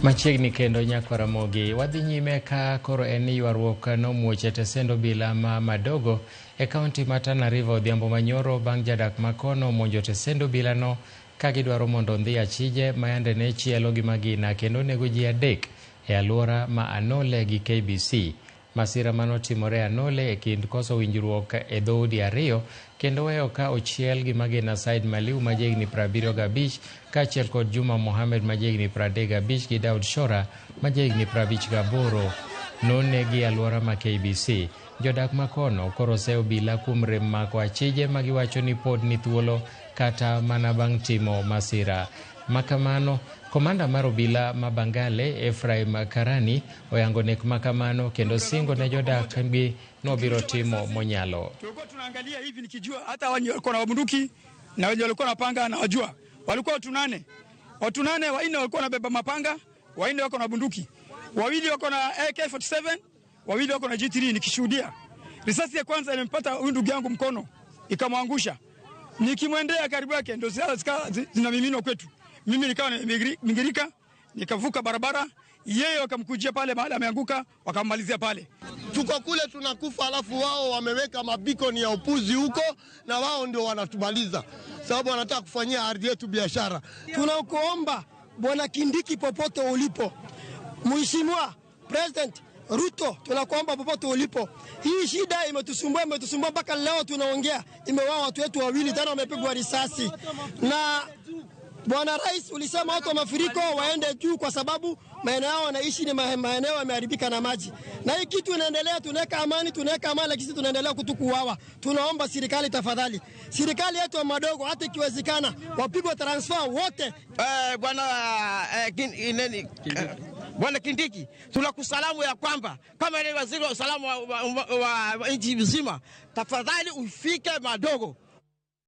Machiegni kendo Nyakaramogi wadhi nyime ka koro en ywaruok nomuoche tesendo bila madogo e kaunti ma Tana River odhiambo manyoro bang' jadak makono monjo tesendo bila no ka gidwaro mondo ondhi achije mayande ne chielo gi magina kendo nego ji 3 e alwora ma Anole gi KBC. Masira manotimore Anole e kind koso winjruok e dhoudi ariyo kendo weyo ka ochiel gi magina Said Maliu majegni 75 kaachiel kod Juma Mohamed majegni 35 gi Daud Shora majegni 58 nonegi alwora ma KBC. Jodak makono koro seo bila kuom rem mako achije magiwacho ni pod ni thuolo kata mana bang' timo masira makamano. Komanda mar obila ma Bangale Ephraim Karani oyango nek makamano kendo singo ne jodak gi nobiro timo monyalo. Tulikuwa tunaangalia hivi nikijua hata wale walikuwa na bunduki na wale walikuwa na panga na wajua. Walikuwa watu 8. Watu 8, wanne walikuwa na beba mapanga, wanne wako na bunduki. Wawili wako na AK47, wawili wako na G3 nikishuhudia. Risasi ya kwanza imempata huyu ndugu yangu mkono, ikamwangusha. Nikimwendea karibu yake ndio zinamiminwa kwetu. Mimi nikawa nimingirika, nikavuka barabara, yeye wakamkujia pale mahali ameanguka, wakammalizia pale. Tuko kule tunakufa, alafu wao wameweka mabikoni ya upuzi huko na wao ndio wanatumaliza. Sababu wanataka kufanyia ardhi yetu biashara. Tunakuomba Bwana Kindiki popote ulipo, Mheshimiwa President Ruto, tunakuomba popote ulipo. Hii shida imetusumbua mpaka leo tunaongea. Imewao watu wetu 2 tena wamepigwa risasi. Na Bwana Rais ulisema watu wa mafuriko waende juu kwa sababu maeneo yao wanaishi ni maeneo yameharibika na maji. Na hii kitu inaendelea, tunaweka amani lakini tunaendelea kutukuawa. Tunaomba serikali tafadhali. Serikali yetu madogo hata ikiwezekana wapigwe transfer wote. Bwana Kindiki, tunakusalamu ya kwamba kama ile waziri wa usalama wa nchi mzima, tafadhali ufike madogo.